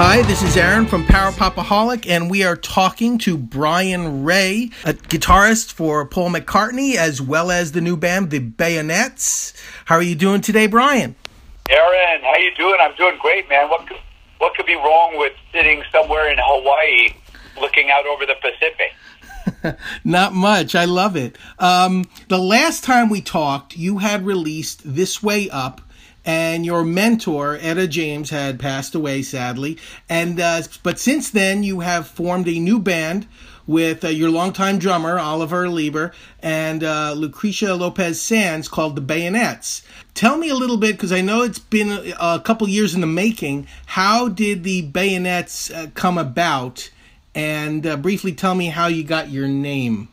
Hi, this is Aaron from Popaholic, and we are talking to Brian Ray, a guitarist for Paul McCartney, as well as the new band, the Bayonets. How are you doing today, Brian? Aaron, how you doing? I'm doing great, man. What could be wrong with sitting somewhere in Hawaii looking out over the Pacific? Not much. I love it. The last time we talked, you had released This Way Up, and your mentor, Etta James, had passed away, sadly. And but since then, you have formed a new band with your longtime drummer, Oliver Lieber, and Lucrecia Lopez Sands, called the Bayonets. Tell me a little bit, because I know it's been a couple years in the making. How did the Bayonets come about? And briefly tell me how you got your name.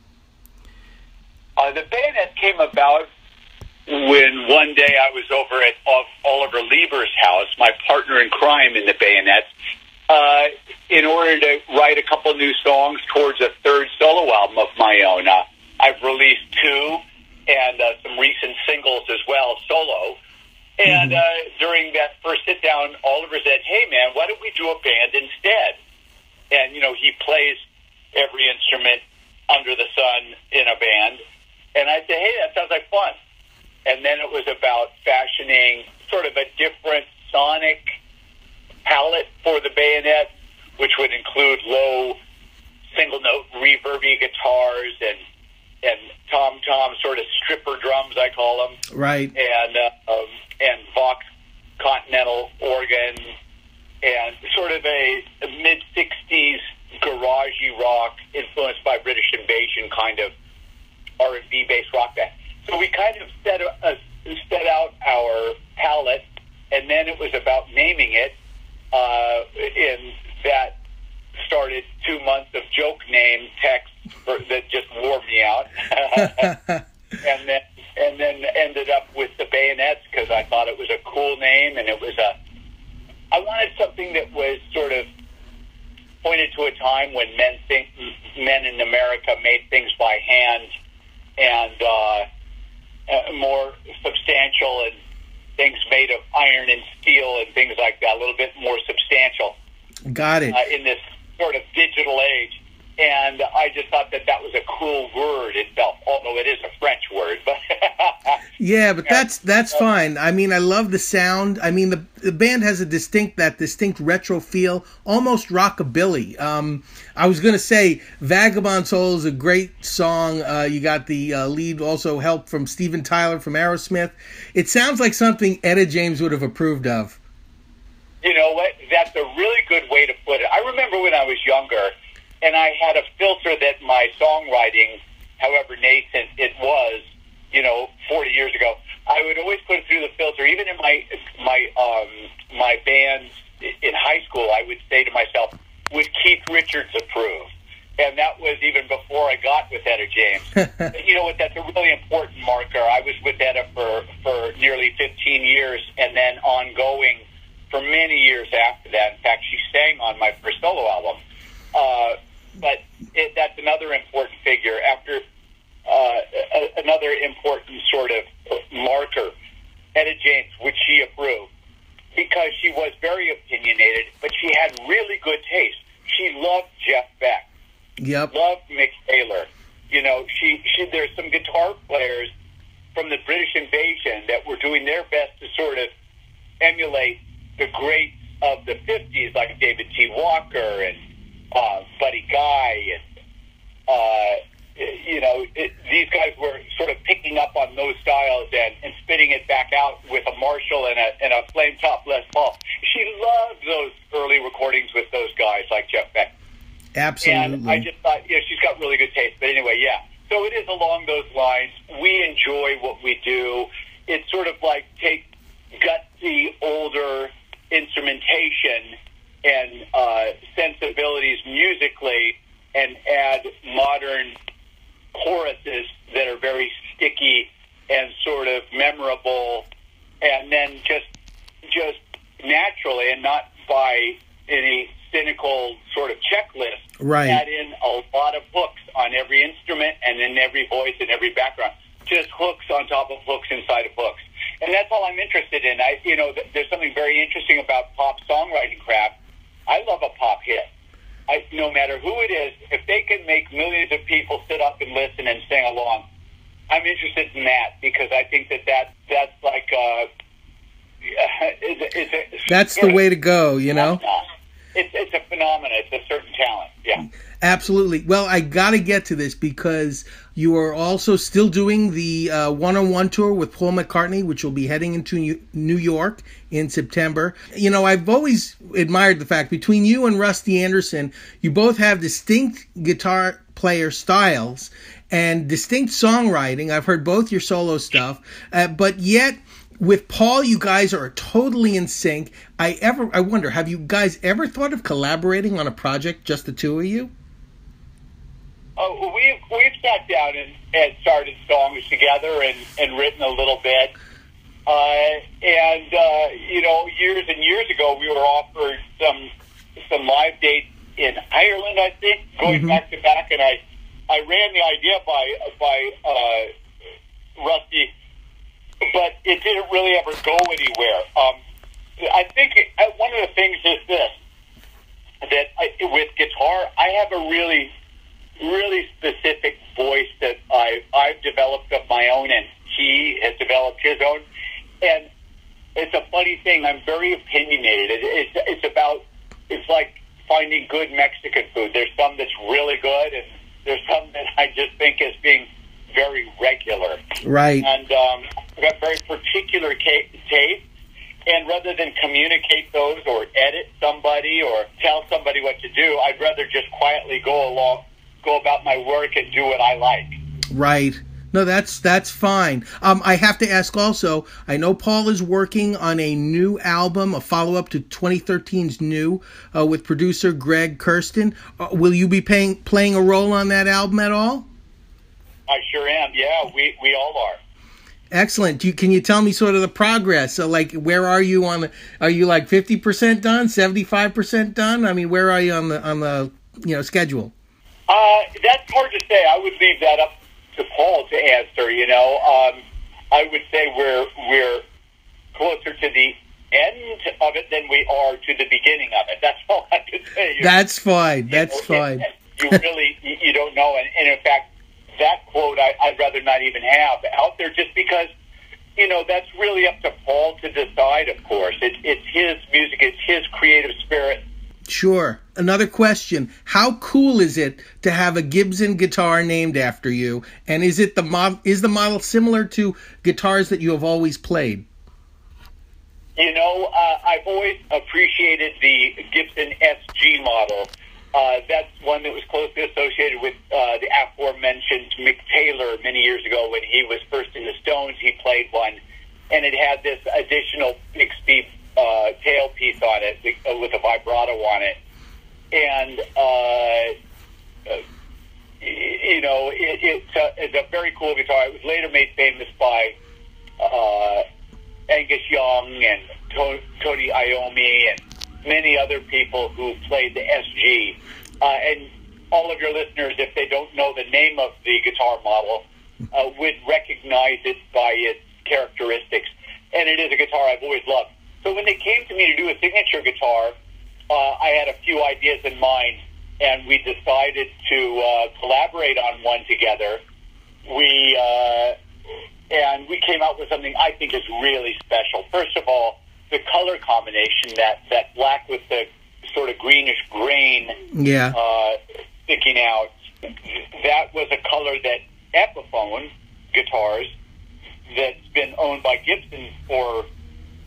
The Bayonets came about when one day I was over at Oliver Lieber's house, my partner in crime in the Bayonets, in order to write a couple new songs towards a third solo album of my own. I've released two and some recent singles as well, solo. And during that first sit-down, Oliver said, "Hey, man, why don't we do a band instead?" And, you know, he plays every instrument under the sun in a band. And I said, "Hey, that sounds like fun." And then it was about fashioning sort of a different sonic palette for the Bayonets, which would include low single-note reverby guitars and tom-tom sort of stripper drums, I call them. Right. And Vox Continental organ and sort of a mid-'60s garagey rock influenced by British Invasion kind of R&B-based rock band. So we kind of set out our palette, and then it was about naming it. And that started 2 months of joke name text that just wore me out, and then ended up with the Bayonets because I thought it was a cool name, and I wanted something that was sort of pointed to a time when men in America made things by hand and more substantial, and things made of iron and steel and things like that, a little bit more substantial. Got it. In this sort of digital age. And I just thought that was a cool word itself, although it is a French word. But yeah, but that's fine. I mean, I love the sound. I mean, the band has a distinct retro feel, almost rockabilly. I was going to say Vagabond Soul is a great song. You got the lead also help from Steven Tyler from Aerosmith. It sounds like something Etta James would have approved of. You know what? That's a really good way to put it. I remember when I was younger, and I had a filter that my songwriting, however nascent it was, 40 years ago, I would always put it through the filter. Even in my bands in high school, I would say to myself, "Would Keith Richards approve?" And that was even before I got with Etta James. You know what? That's a really important marker. I was with Etta for nearly 15 years, and then ongoing for many years after that. In fact, she sang on my first solo album. But that's another important figure. After another important sort of marker, Etta James, would she approve? Because she was very opinionated, but she had really good taste. She loved Jeff Beck. Yep. Loved Mick Taylor. There's some guitar players from the British Invasion that were doing their best to sort of emulate the greats of the 50s, like David T. Walker and Buddy Guy, and these guys were sort of picking up on those styles and spitting it back out with a Marshall and a flame top Les Paul. She loved those early recordings with those guys like Jeff Beck. Absolutely. And I just thought, she's got really good taste. But anyway, yeah. So it is along those lines. We enjoy what we do. It's sort of like take gutsy, older instrumentation and sensibilities musically and add modern choruses that are very sticky and sort of memorable, and then just naturally and not by any cynical sort of checklist, right, add in a lot of hooks on every instrument and in every voice and every background. Just hooks on top of hooks inside of hooks. And that's all I'm interested in. There's something very interesting about pop songwriting craft I love a pop hit. No matter who it is, if they can make millions of people sit up and listen and sing along, I'm interested in that, because I think that's like that's the way to go, you know? It's a phenomenon. It's a certain talent, yeah. Absolutely. Well, I got to get to this because you are also still doing the one-on-one tour with Paul McCartney, which will be heading into New York in September. You know, I've always admired the fact between you and Rusty Anderson, you both have distinct guitar player styles and distinct songwriting. I've heard both your solo stuff, but yet with Paul, you guys are totally in sync. I wonder, have you guys ever thought of collaborating on a project, just the two of you? Oh, we've sat down and started songs together and written a little bit. You know, years and years ago, we were offered some live dates in Ireland, I think, going back to back, and I ran the idea by Rusty, but it didn't really ever go anywhere. I think one of the things is this, that with guitar, I have a really specific voice that I've developed of my own, and he has developed his own. And it's a funny thing. I'm very opinionated. It's like finding good Mexican food. There's some that's really good, and there's some that I just think as being very regular. Right. And I've got very particular taste. And rather than communicate those or edit somebody or tell somebody what to do, I'd rather just quietly go about my work and do what I like. Right. No, that's fine. I have to ask also, I know Paul is working on a new album, a follow-up to 2013's New, with producer Greg Kurstin. Will you be playing a role on that album at all? I sure am, yeah. We all are. Excellent. Can you tell me sort of the progress? So, like, where are you are you like 50% done, 75% done? I mean, where are you on the schedule? That's hard to say. I would leave that up to Paul to answer. I would say we're closer to the end of it than we are to the beginning of it. That's all I can say. That's fine. That's fine. You really you don't know, and in fact, that quote I'd rather not even have out there, just because that's really up to Paul to decide. Of course, it's his music, it's his creative spirit. Sure. Another question: how cool is it to have a Gibson guitar named after you? And is the model similar to guitars that you have always played? I've always appreciated the Gibson SG model. That's one that was closely associated with the aforementioned Mick Taylor many years ago when he was first in the Stones. He played one, and it had this additional big-speed tailpiece on it with a vibrato on it. And, it's a very cool guitar. It was later made famous by Angus Young and Tony Iommi and many other people who played the SG. And all of your listeners, if they don't know the name of the guitar model, would recognize it by its characteristics. And it is a guitar I've always loved. So when they came to me to do a signature guitar, I had a few ideas in mind, and we decided to collaborate on one together. And we came out with something I think is really special. First of all, the color combination, that black with the sort of greenish grain sticking out, that was a color that Epiphone guitars, that's been owned by Gibson for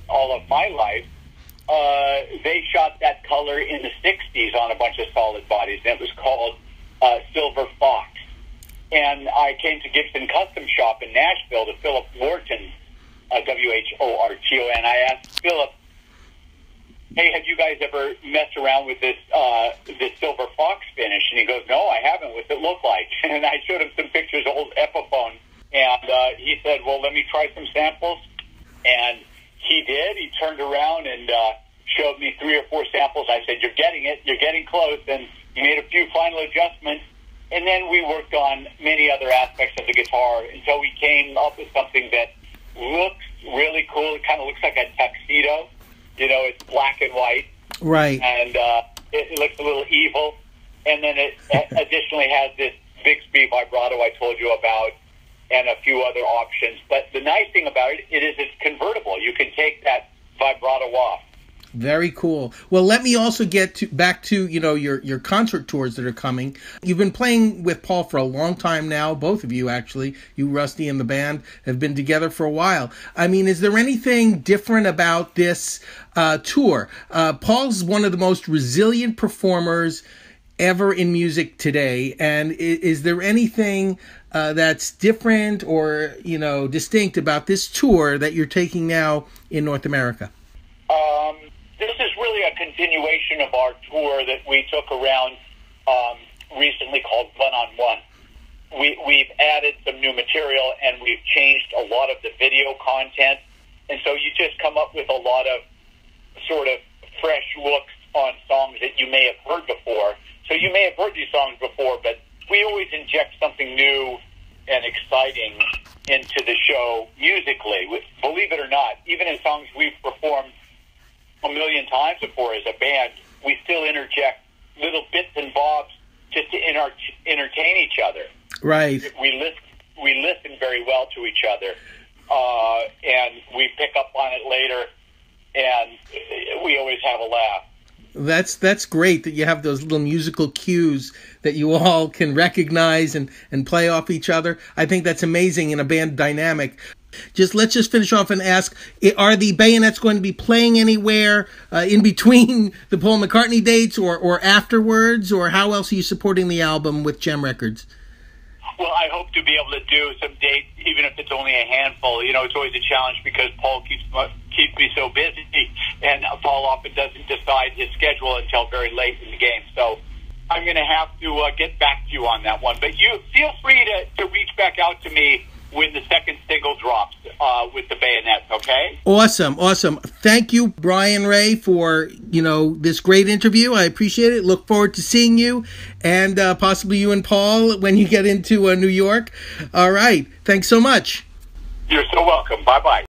all of my life, they shot that color in the 60s on a bunch of solid bodies, and it was called Silver Fox. And I came to Gibson Custom Shop in Nashville to Philip Wharton, Whorton. And I asked Philip, hey, have you guys ever messed around with this Silver Fox finish? And he goes, no, I haven't. What's it look like? And I showed him some pictures of old Epiphone. And he said, well, let me try some samples. And he did. He turned around and showed me 3 or 4 samples. I said, you're getting it. You're getting close. And he made a few final adjustments. And then we worked on many other aspects of the guitar until we came up with something that looks really cool. It kind of looks like a tuxedo. It's black and white. Right. And it looks a little evil. And then it additionally has this Bixby vibrato I told you about, and a few other options. But the nice thing about it is it's convertible. You can take that vibrato off. Very cool. Well, let me also get back to your concert tours that are coming. You've been playing with Paul for a long time now. Both of you, actually, you, Rusty, and the band have been together for a while. I mean, is there anything different about this tour? Paul's one of the most resilient performers ever in music today, and is there anything that's different or distinct about this tour that you're taking now in North America? This is really a continuation of our tour that we took around recently called One on One. We've added some new material and we've changed a lot of the video content, and so you just come up with a lot of sort of fresh looks on songs that you may have heard before. So you may have heard these songs before, but we always inject something new and exciting into the show musically. Believe it or not, even in songs we've performed a million times before as a band, we still interject little bits and bobs just to entertain each other. Right. We listen very well to each other, and we pick up on it later, and we always have a laugh. That's great that you have those little musical cues that you all can recognize and play off each other. I think that's amazing in a band dynamic. Let's just finish off and ask, are the Bayonets going to be playing anywhere in between the Paul McCartney dates or afterwards, or how else are you supporting the album with Gem Records? Well, I hope to be able to do some dates, even if it's only a handful. It's always a challenge because Paul keeps me so busy, and Paul often doesn't decide his schedule until very late in the game. So I'm going to have to get back to you on that one. But you feel free to reach back out to me when the second single drops with the Bayonets, okay? Awesome. Thank you, Brian Ray, for, this great interview. I appreciate it. Look forward to seeing you and possibly you and Paul when you get into New York. All right. Thanks so much. You're so welcome. Bye-bye.